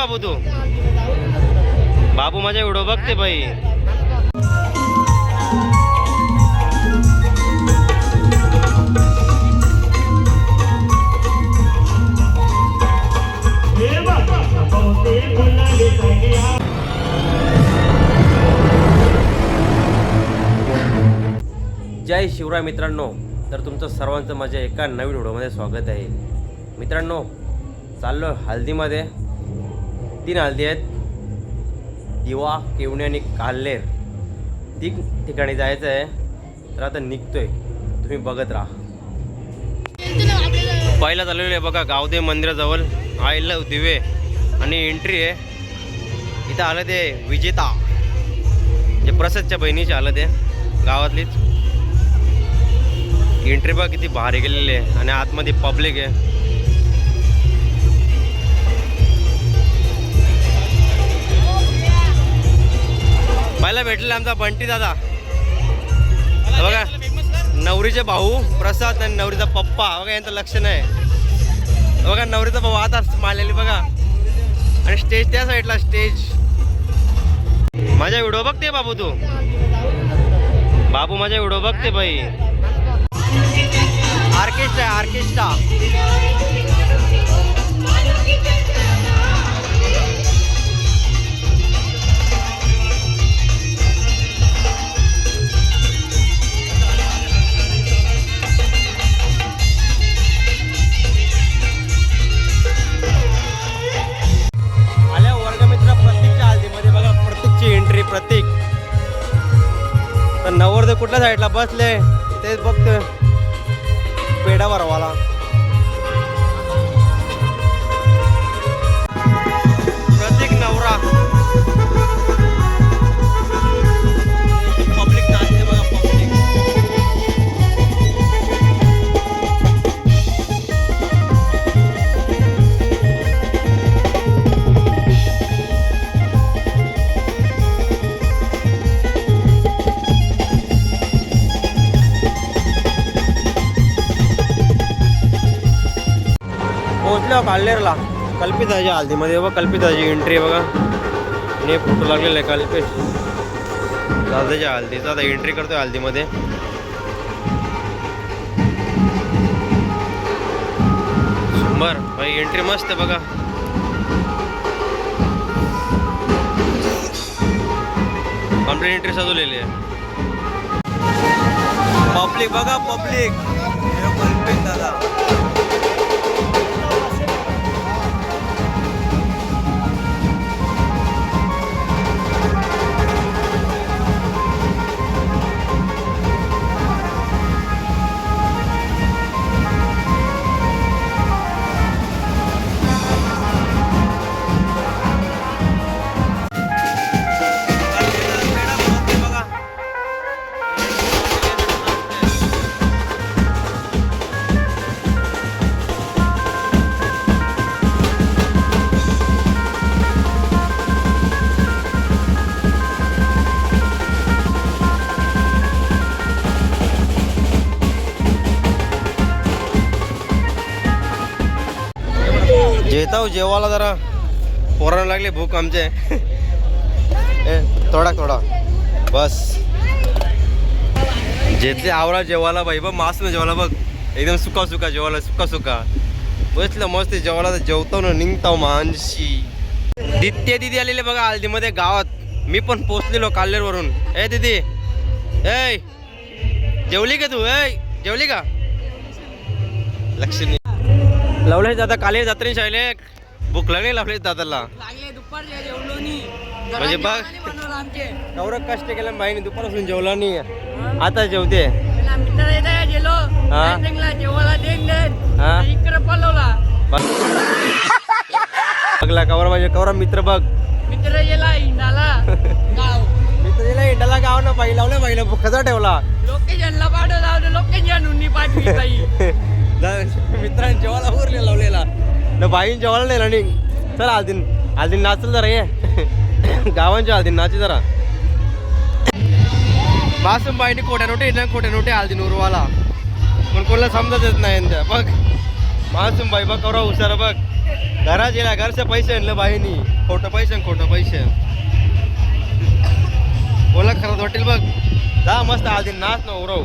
बाबू तू? बाबू माझा व्हिडिओ बघते बाई. जय शिवराय मित्रांनो. तर तुमचं सर्वांचं माझ्या एका नवीन व्हिडिओमध्ये स्वागत आहे. मित्रांनो, चाललो हल्दीमध्ये. 3 हल्दी आहेत, दिवा, केवणी आणि काल्हेर. 3 ठिकाणी जायचं आहे. तर आता निघतोय, तुम्ही बघत राहा. पहिला चाललेलं आहे बघा गावदेव मंदिराजवळ. आय लव दिवे आणि एंट्री आहे. इथं आलं ते विजेता, जे प्रसादच्या बहिणीचे आलं ते गावातलीच. एंट्री बघा किती भारी गेलेली आहे आणि आतमध्ये पब्लिक आहे. पहिला भेटलेला आमचा बंटी दादा बघा, नवरीचे भाऊ प्रसाद आणि नवरीचा पप्पा बघा, यांचं लक्ष नाही बघा. नवरीचा भाऊ आता मारलेली बघा. आणि स्टेज त्या साईडला स्टेज. माझा व्हिडिओ बघते बाबू तू? बाबू माझा व्हिडिओ बघते बाई. Orchestra orchestra. आल्या वर्गमित्र प्रत्येकच्या हल्दीमध्ये बघा, प्रत्येकची एंट्री प्रत्येक. तर नवरदेव कुठल्या साईडला बसले तेच बघतोय. पेढा भरवाला प्रत्येक नवरा. पब्लिक नाचते बघा, पब्लिक. पोहोचलो काल्हेरला. कल्पिताची हल्दीमध्ये बघा, कल्पिताची एंट्री बघा. आणि फोटो लागलेला आहे कल्पित दादाच्या हल्दीचा. आता एंट्री करतोय हल्दीमध्ये. बर भाई, एंट्री मस्त बघा. कम्प्लीट एंट्री सजवलेली आहे. पब्लिक बघा, पब्लिक. कल्पित दादा जेताव जेवायला. जरा पोरांना लागले भूक आमचे. थोडा थोडा बस. जेतले आवरा जेवायला बाई बघ. मास न जेवायला बघ, एकदम सुका सुका जेवायला. सुका सुका बसलं मस्त जेवायला. तर जेवताव ना निघताव मानशी. दित्य दिदी आलेले बघा हल्दीमध्ये गावात. मी पण पोचलेलो काल्हेरवरून. ए दिदी, ए जेवली का तू? ए जेवली का? लक्ष्मी लावले दादा काले जत्रे शाळेले. भूक लागली लावले दादाला. म्हणजे बघ एवढं कष्ट केलं बाईने, दुपारपासून जेवला नाही, आता जेवते. बघला कवर म्हणजे कवर मित्र बघ. मित्र गेला इंडाला गाव. मित्र गेला इंडाला गाव ना बाई. लावले बाईला कसा ठेवला. लोकेशनला पाठवलं, लोकेशन पाठवली बाई. मित्रांनी जेवायला उरले लावलेला ना. बाईन जेवायला नेला नाही. चल आलदीन आलदीन नाचल जरा. ये गावांच्या आलदीन नाचे जरा. मासूम बाईने खोट्या नोटे आलदीन उरवाला. पण कोणाला समजत येत नाही. बघ मासूम बाई बघ कवरा हुशार बघ. घरात गेला घरचे पैसे आणलं बाईनी खोटं पैसे बोला खरंच वाटेल बघ जा मस्त आधी नाच ना उरव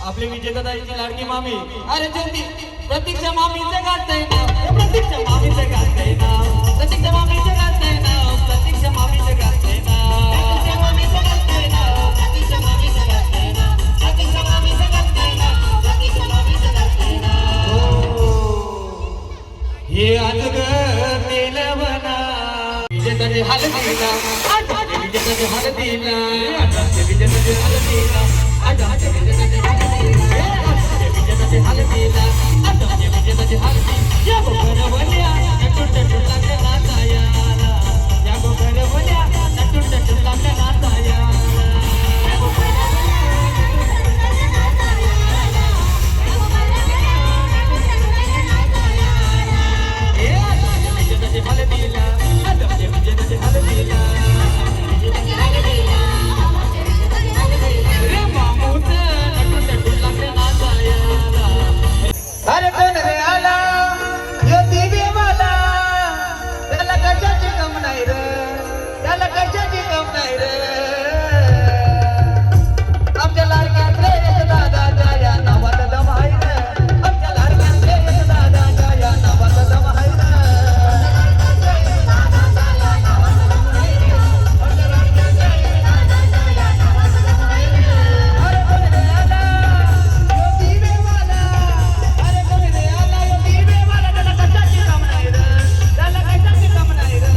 आपले विजयदादाची लाडकी मामी अरे ज्योती प्रतीक्षा मामीचं गाजतंय नाव प्रतीक्षा मामीचं गाजतंय नाव प्रतीक्षा मामीचं गाजतंय नाव प्रतीक्षा मामीचं गाजतंय नाव प्रतीक्षा मामीचं गाजतंय नाव प्रतीक्षा मामीचं गाजतंय नाव प्रतीक्षा मामीचं गाजतंय नाव प्रतीक्षा मामीचं गाजतंय नाव हे आज गेलवना विजयदादाची हलदीला विजयदादाची हलदीला विजयदादाची हलदीला आजाचे विजयदादाची हलदीला आजाचे विजयदादाची हलदी या गोगरवल्या नटून नटून लागले नाचायाला या गोगरवल्या नटून नटून लागले नाचायाला ए आजाचे विजयदादाची हलदीला आजाचे विजयदादाची हलदीला रे मामूत नटून नटून लागले नाचायाला अरे कोण रे आला यो दिवेवाला त्याला कशाची कम नाही रे त्याला कशाची कम नाही रे आमच्या लाडक्यातले दादाच्या या नावात दम आहे रे आमच्या लाडक्यातले दादाच्या या नावात दम आहे रे अरे कोण रे आला यो दिवेवाला अरे कोण रे आला यो दिवेवाला त्याला कशाची कम नाही रे त्याला कशाची कम नाही रे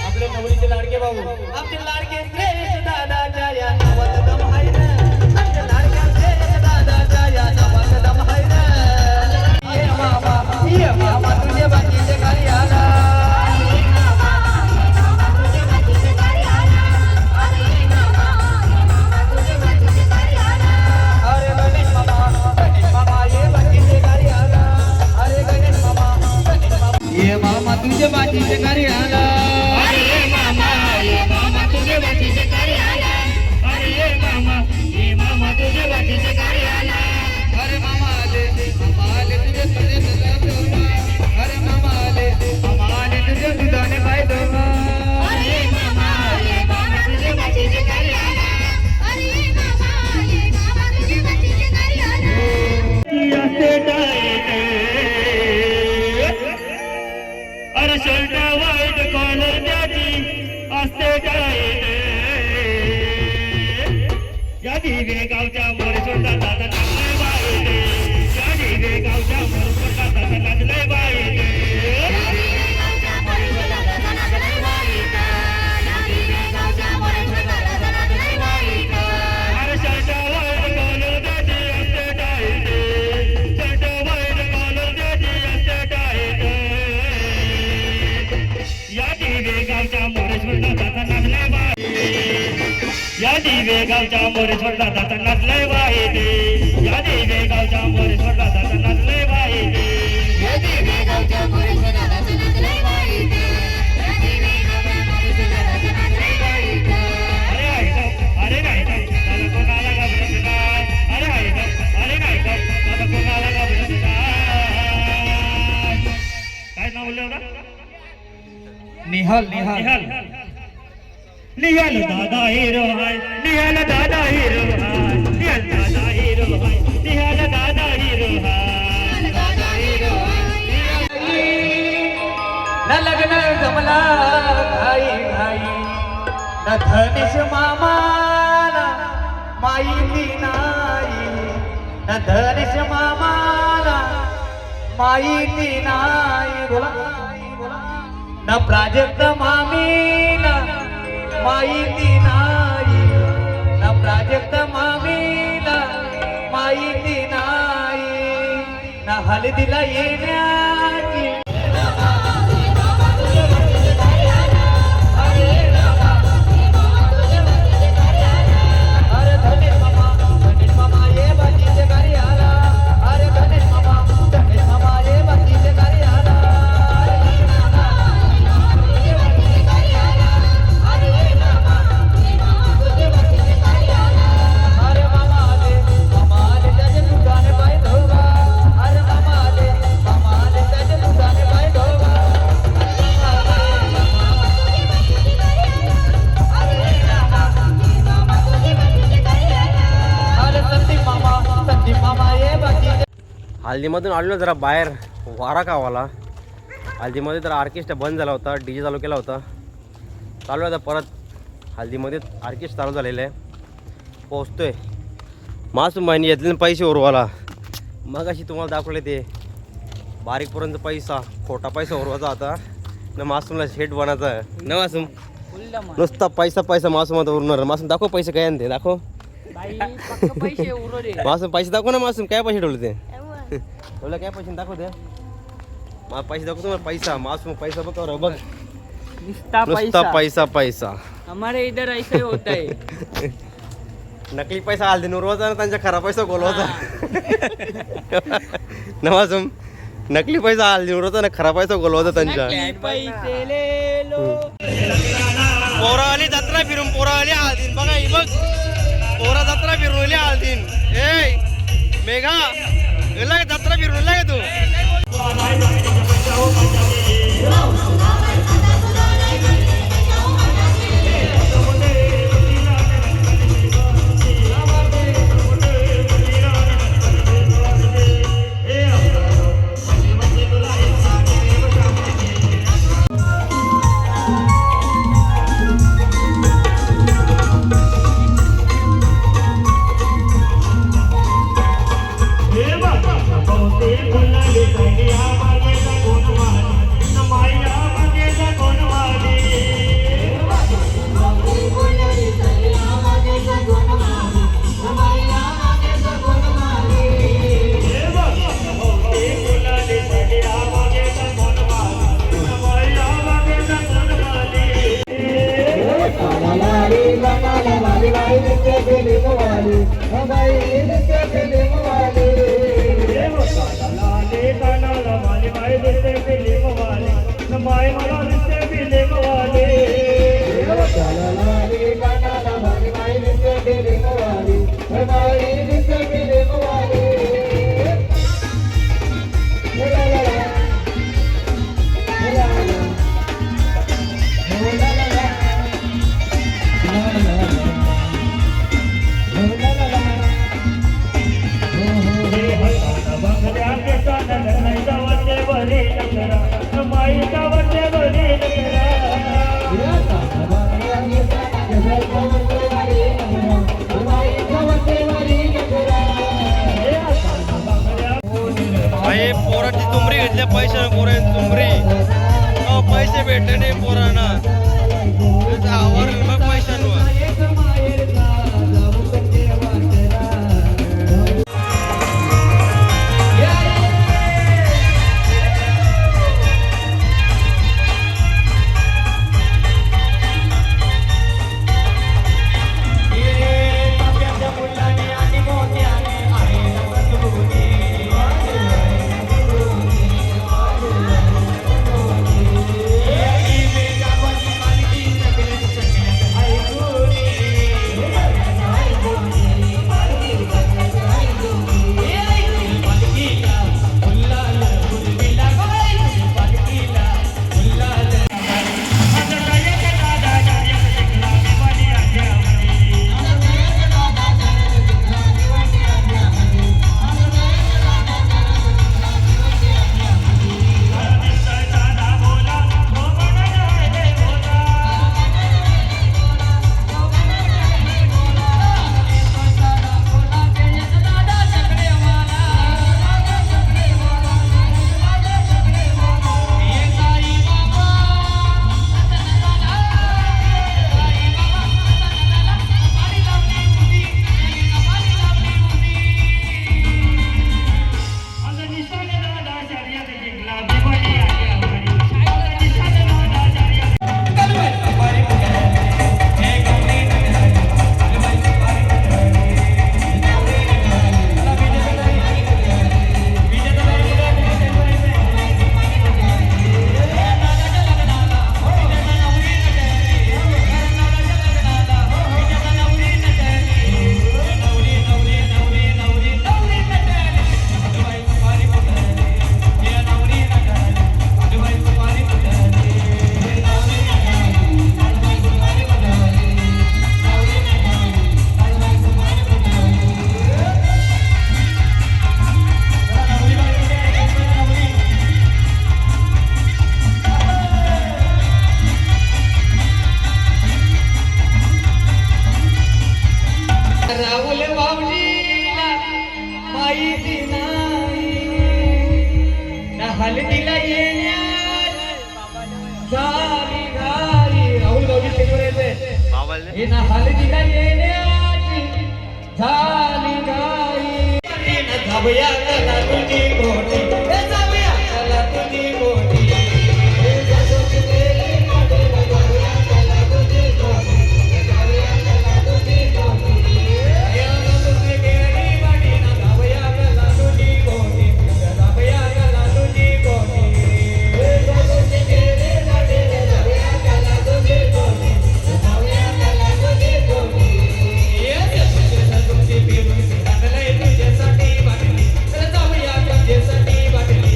आपले नवरीचे लाडके भाऊ आमचे लाडके श्रेष्ठ दादाच्या या नावात दम आहे रे आमच्या लाडक्या श्रेष्ठ दादाच्या या नावात दम आहे रे ये मामा तुझे बाकीचे घरी आला अरे गणेश मामा ये बाकीचे घरी आला अरे गणेश मामा ये मामा तुझे बाकीचे घरी आला अरे मामा ये मामा तुझे वाटीचे घरी आला अरे मामा तुझे वाटीचे घरी आला अरे मामा आले तुझे तुझे अरे मामा आले तुझे दुधाने पाय दोघा अरे मामा ये मामा तुझे वाटीचे घरी आला अरे मामा ये मामा तुझे वाटीचे घरी आला असते डायटे अरे शर्ट वाईट कॉलर त्याची असते डायटे या दिवे गावच्या मोर सोडता दादा नाचले बाईटे या दिवे गावच्या मोर सोडता दादा नाचले बाईटे अरे शर्ट वाईट कॉलर त्याची असते डायटे शर्ट वाईट कॉलर त्याची असते डायटे या दिवे गावच्या मोर सोडता दादा नाचले बाईटे या दिवे गावच्या मोरे सोडला जाता नाचले वाईटे या दिवे गावच्या मोरे सोडला जाता नाचले वाईटे या दिवे गावच्या मोरे सोडला जाता नाचले वाईटे या दिवे गावच्या मोरे सोडला जाता नाचले वाईटे अरे अरे नाही त्याला कोणाला घाबरत नाही अरे नाही त्याला कोणाला घाबरत नाही काय नाव लिहिलं निहाल निहाल दादा हिरो हाय निहाल दादा हिरो हाय निहाल दादा हिरो हाय निहाल दादा हिरो हाय दादा हिरो न लग्न जमला घाई घाई न धनेश मामाला माहिती नाही न धनेश मामाला माहिती नाही बोला न प्राजक्त मामीला माहिती नाही न प्राजक्त मामीला माहिती नाही न हळदीला येण्याची हल्दीमधून आलो जरा बाहेर वारा कावाला. हल्दीमध्ये तर ऑर्केस्ट्रा बंद झाला होता, DJ चालू केला होता. चालू आहे आता परत हल्दीमध्ये ऑर्केस्ट्रा चालू झालेलं आहे. पोचतोय मासूम बाईने घेतले पैसे उरवाला. मग अशी तुम्हाला दाखवले ते बारीकपर्यंत पैसा, खोटा पैसा उरवायचा आता न मासूमला शेट बनायचा न. मासूम नुसता पैसा पैसा मासूम आता उरणार. मासूम दाखव पैसे काय आणते, दाखव बाई पक्क पैसे उरले. मासूम पैसे दाखव ना. मासूम काय पैसे ठेवले ते ठेवलं काय पैसे दाखव ते. पैसे दाखव तुम्हाला पैसा. मासूम पैसा बघ बघ नुसता पैसा पैसा. हमारे इधर ऐसे होता है. नकली पैसा हल्दी उरवायचा ना त्यांच्या खरा पैसा बोलवायचा ना. मासूम नकली पैसा हल्दी उरवायचा ना खरा पैसा बोलवायचा त्यांच्या. पैसे ले लो. पोरावाली जत्रा फिरून पोरावाली हळदीन बघा ही बघ. पोरा जत्रा फिरून हळदीन. ए मेघा जत्रा फिरून लागे तू. पोराची तुमरी घेतल्या पैसे पोरांची तुमरी. पैसे भेटले नाही पोरांना. आवर मग पैशांवर. राहुल बावजीला माहिती नाही ना हलतीला येण्याची झाली घाई. राहुल बावजी स्टेजवर यायचंय. बाबाले हे ना हलतीला येण्याची झाली घाई. ना जाऊया त्याला तुझी कोटी, हे जाऊया त्याला तुझी कोटी. हे जाऊया त्याला तुझी कोटी, हे जाऊया त्याला तुझी कोटी. या तुझी गेली बाटी, ना जाऊया त्याला तुझी कोटी, जाऊया त्याला तुझी कोटी. हे तुझी गेली बाटी, ना जाऊया त्याला तुझी कोटी, जाऊया त्याला तुझी कोटी. तुमची पिवळी आणलंय तुझ्यासाठी बाटली, तर जाऊया तुझ्यासाठी बाटली.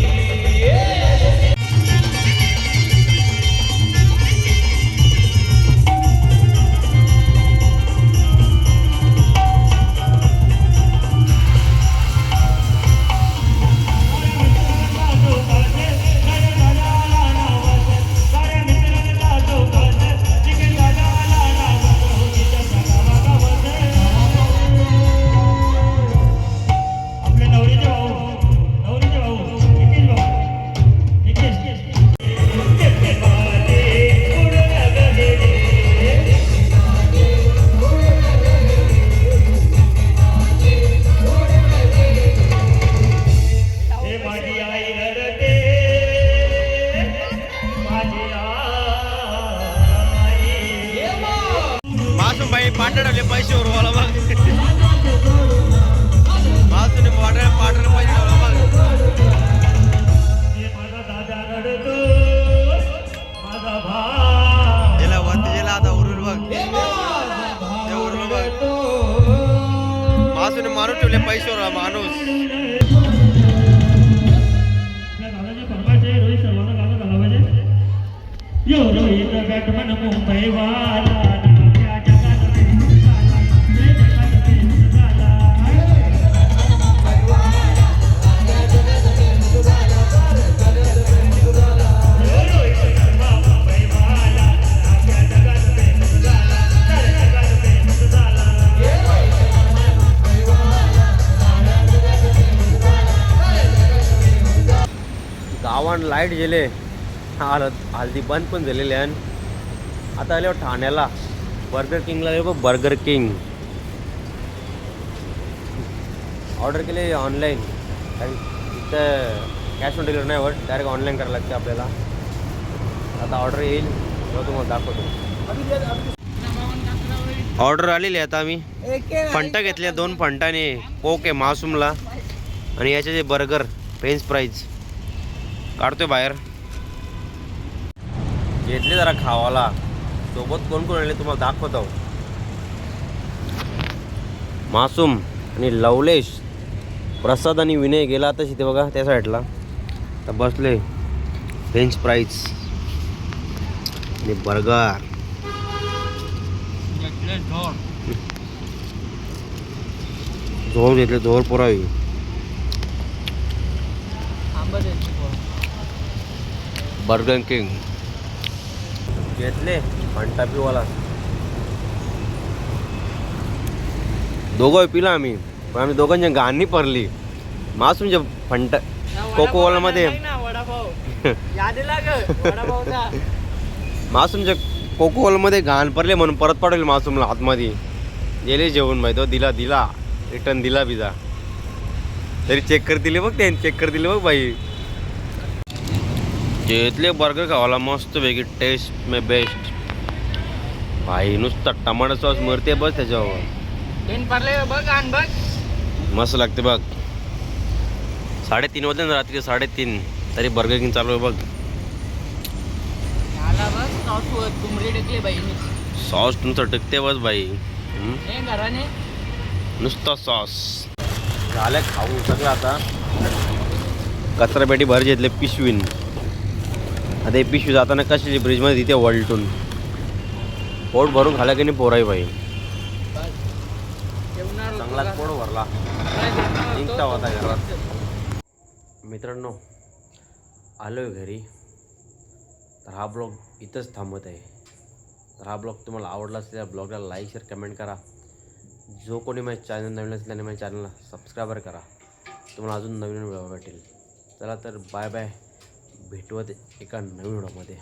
आपले नवरीचे भाऊ निकेश हे माझी आई रडते, माझी आई. मासूम भाई पाठवले पैसे उरवाला बघ. मासूने पाठवले पैसे उरवाला बघ. हे माझा दादा रडतो, माझा भाऊ. गेला वरती गेला आता उरून बघ. ते उरलं बघ. मासूने मारून ठेवले पैसे उरवा माणूस. आपल्या दादाची फरमाईश आहे, रोहित सर्वांना गाणं झालं पाहिजे. यो रोहित बॅटमन मुंबईवाला, नाम्या जगात फेमस झाला, रे जगात फेमस झाला. यो रोहित शर्मा मुंबईवाला, नाम्या जगात फेमस झाला, रे जगात फेमस झाला. गावान लाईट गेले, हल्दी बंद पण झालेले आहे. आता आले ठाण्याला बर्गर किंगला आले बघ. बर्गर किंग ऑर्डर केले ऑनलाईन, कारण इथं कॅश ऑन डिलिव्हरी नाही होत, डायरेक्ट ऑनलाईन करायला लागते आपल्याला. आता ऑर्डर येईल तेव्हा तुम्हाला दाखवतो. ऑर्डर आलेली आहे. आता आम्ही फंटा घेतल्या, 2 फंटाने कोक आहे मासूमला, आणि याचे जे बर्गर फ्रेंच फ्राईज काढतोय बाहेर. घेतले जरा खावाला. सोबत कोण कोण आले तुम्हाला दाखवतो. मासूम आणि लवलेश, प्रसाद आणि विनय गेला आता तिथे बघा त्या साईडला. तर बसले फ्रेंच फ्राईज आणि बर्गर. झोर घेतले, झोर पुरावी. बर्गर किंग घेतले फंटा पिवाला. दोघं पिला आम्ही, पण आम्ही दोघांच्या घाण नाही पडली. मासूमच्या फंटा कोकोवाला मध्ये मासूमच्या कोकोवाला मध्ये घाण पडले म्हणून परत पडले मासूमला आतमध्ये. गेले जेवण माहिती दिला रिटर्न दिला पिझ्झा. तरी चेक कर दिले बघ, त्याने चेक कर दिले बघ बाई. घेतले बर्गर खावाला मस्त वेगळी टेस्ट मे बेस्ट भाई. नुसतं टमाटर सॉस मरते बस त्याच्यावर. मस्त लागते बघ. 3:30 वाजले ना रात्री, 3:30 तरी बर्गर किंग चालू आहे बघ. सॉस नुसतं टिकते बस बाई. नुसतं सॉस झालं खाऊन सगळं. आता कचरा पेटी भर घेतले पिशवीन. आता हे पिशवी जाताना कशाची ब्रिजमध्ये तिथे वलटून पोट भरून खाला की नाही पोराई बाई. चांगला पोट भरला, निघता होता घरात. मित्रांनो आलो आहे घरी. तर हा ब्लॉग इथंच थांबत आहे. तर हा ब्लॉग तुम्हाला आवडला असेल तर ब्लॉगला लाईक शेअर कमेंट करा. जो कोणी माझ्या चॅनल नवीन असेल त्याने माझ्या चॅनलला सबस्क्राईबर करा, तुम्हाला अजून नवीन व्हिडिओ भेटेल. चला तर बाय बाय, भेटूयात एका नवीन व्हिडिओमध्ये.